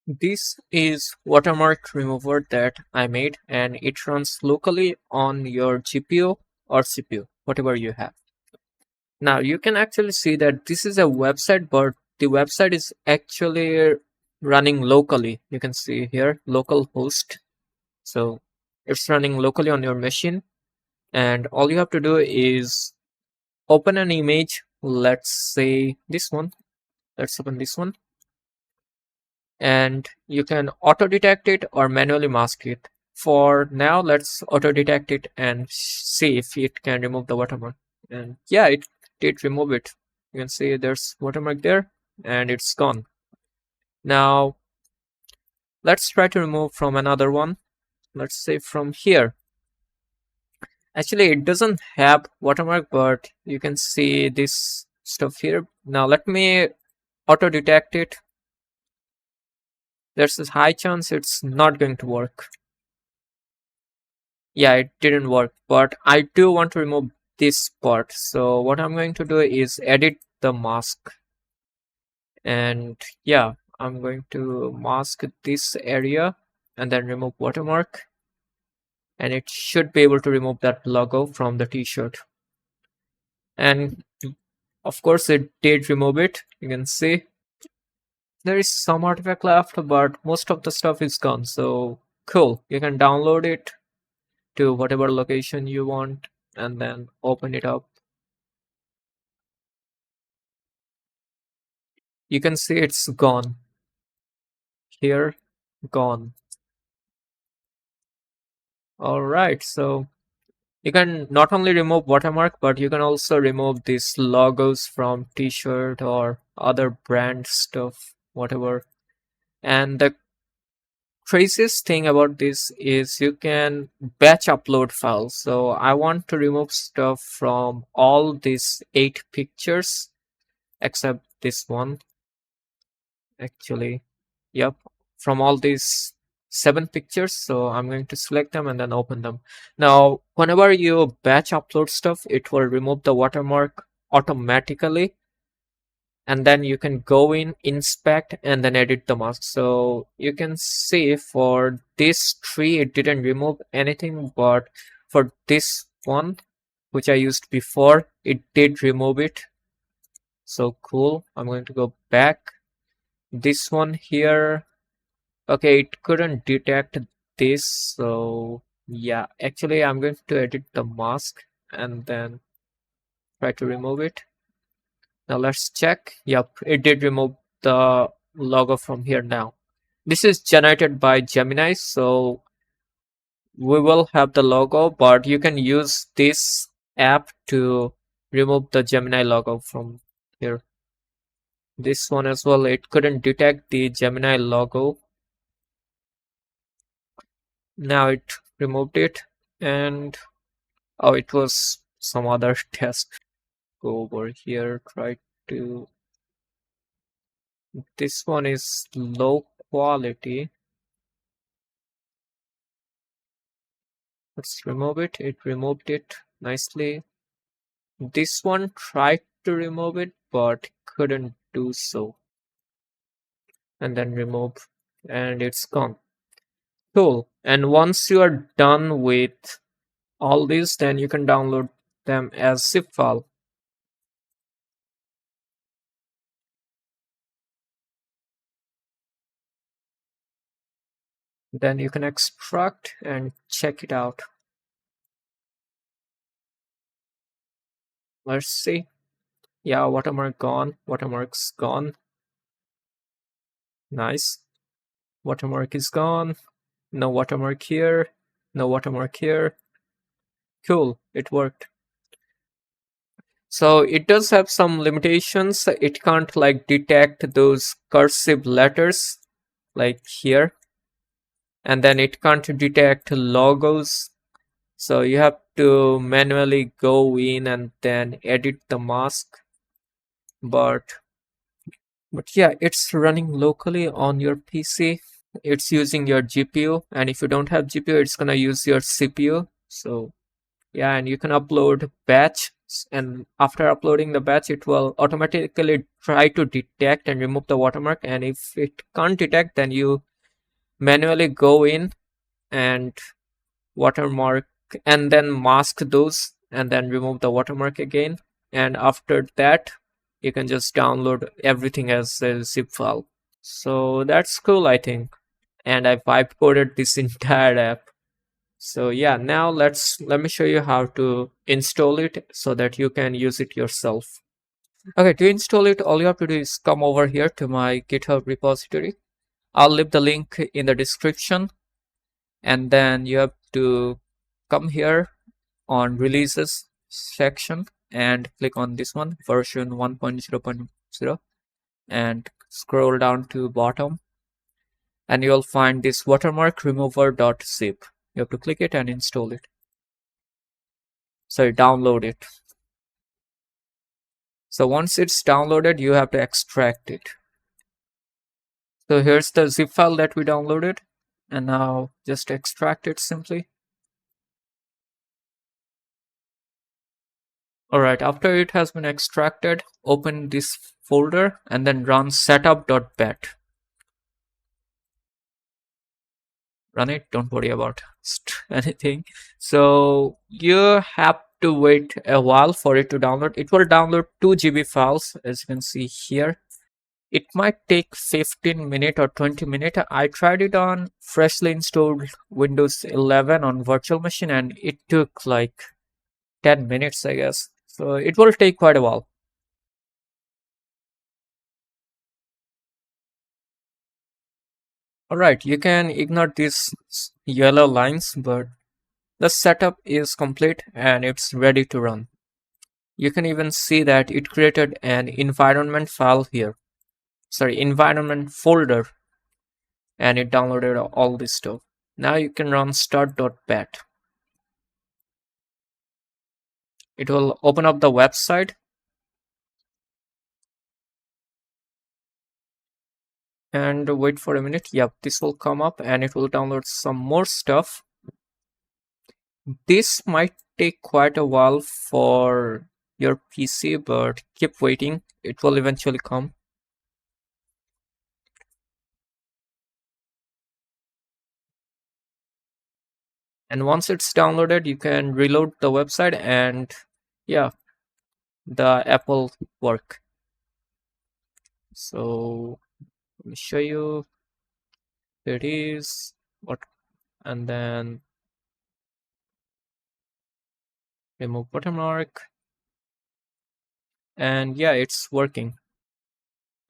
This is watermark remover that I made, and it runs locally on your GPU or CPU, whatever you have. Now you can actually see that this is a website, but the website is actually running locally. You can see here local host. So it's running locally on your machine, and all you have to do is open an image. Let's say this one. Let's open this one, and you can auto detect it or manually mask it. For now, let's auto detect it and see if it can remove the watermark. And yeah, it did remove it. You can see there's watermark there and it's gone. Now let's try to remove from another one. Let's say from here. Actually, it doesn't have watermark, but you can see this stuff here. Now let me auto detect it. There's a high chance it's not going to work. Yeah, it didn't work, but I do want to remove this part. So what I'm going to do is edit the mask. And yeah, I'm going to mask this area and then remove watermark. And it should be able to remove that logo from the t-shirt. And of course it did remove it. You can see there is some artifact left, but most of the stuff is gone. So cool, you can download it to whatever location you want and then open it up. You can see it's gone. Here, gone. All right, so you can not only remove watermark, but you can also remove these logos from t-shirt or other brand stuff, whatever. And the craziest thing about this is you can batch upload files. So I want to remove stuff from all these 8 pictures except this one. Actually, yep, from all these 7 pictures. So I'm going to select them and then open them. Now whenever you batch upload stuff, it will remove the watermark automatically, and then you can go in, inspect, and then edit the mask. So you can see for this tree it didn't remove anything, but for this one which I used before, it did remove it. So cool. I'm going to go back. This one here, okay, it couldn't detect this. So yeah, actually I'm going to edit the mask and then try to remove it. Now let's check. Yep, it did remove the logo from here now. This is generated by Gemini, so we will have the logo, but you can use this app to remove the Gemini logo from here. This one as well, it couldn't detect the Gemini logo. Now it removed it, and oh, it was some other test. Go over here, try to. This one is low quality. Let's remove it. It removed it nicely. This one tried to remove it but couldn't do so. And then remove, and it's gone. Cool. And once you are done with all these, then you can download them as zip file. Then you can extract and check it out. Let's see. Yeah, watermark gone. Watermark's gone. Nice. Watermark is gone. No watermark here. No watermark here. Cool. It worked. So it does have some limitations. It can't like detect those cursive letters like here. And then it can't detect logos. So you have to manually go in and then edit the mask. But yeah, it's running locally on your PC. It's using your GPU, and if you don't have GPU, it's gonna use your CPU. So yeah, and you can upload batch And after uploading the batch, it will automatically try to detect and remove the watermark. And if it can't detect, then you manually go in and watermark and then mask those and then remove the watermark again. And after that, you can just download everything as a zip file. So that's cool, I think. And I've vibe coded this entire app. So yeah, now let me show you how to install it so that you can use it yourself. Okay, to install it, all you have to do is come over here to my GitHub repository. I'll leave the link in the description, and then you have to come here on releases section and click on this one, version 1.0.0, and scroll down to bottom, and you'll find this watermark remover.zip. You have to click it and install it. Sorry, download it. So once it's downloaded, you have to extract it. So here's the zip file that we downloaded, and now just extract it simply. Alright, after it has been extracted, open this folder and then run setup.bat. Run it, don't worry about anything. So you have to wait a while for it to download. It will download 2 GB files, as you can see here. It might take 15 minutes or 20 minutes. I tried it on freshly installed Windows 11 on virtual machine, and it took like 10 minutes, I guess. So it will take quite a while. Alright, you can ignore these yellow lines, but the setup is complete and it's ready to run. You can even see that it created an environment file here. Sorry, environment folder, and it downloaded all this stuff. Now you can run start.bat. It will open up the website, and wait for a minute. Yep, this will come up and it will download some more stuff. This might take quite a while for your PC, but keep waiting. It will eventually come. And once it's downloaded, you can reload the website, and yeah, the app will work. So let me show you. Here it is. And then remove watermark, and yeah, it's working.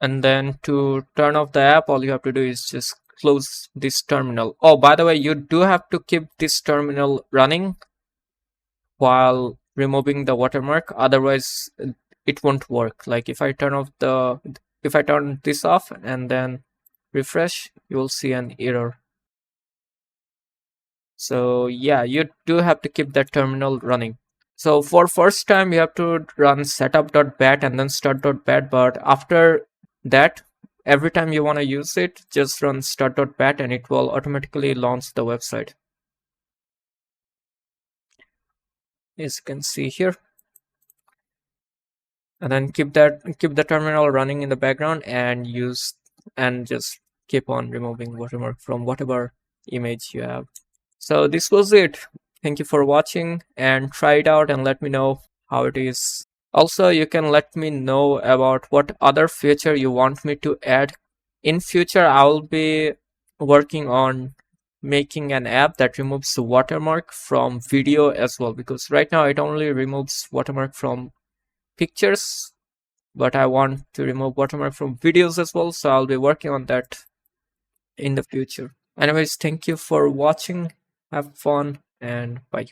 And then to turn off the app, all you have to do is just close this terminal. Oh, by the way, you do have to keep this terminal running while removing the watermark, otherwise it won't work. Like if I turn this off and then refresh, you will see an error. So yeah, you do have to keep that terminal running. So for first time, you have to run setup.bat and then start.bat, but after that, every time you want to use it, just run start.bat and it will automatically launch the website. As you can see here. And then keep the terminal running in the background and just keep on removing watermark from whatever image you have. So this was it. Thank you for watching, and try it out and let me know how it is. Also, you can let me know about what other feature you want me to add. In future, I will be working on making an app that removes the watermark from video as well, because right now it only removes watermark from pictures, but I want to remove watermark from videos as well, so I'll be working on that in the future. Anyways, thank you for watching. Have fun and bye.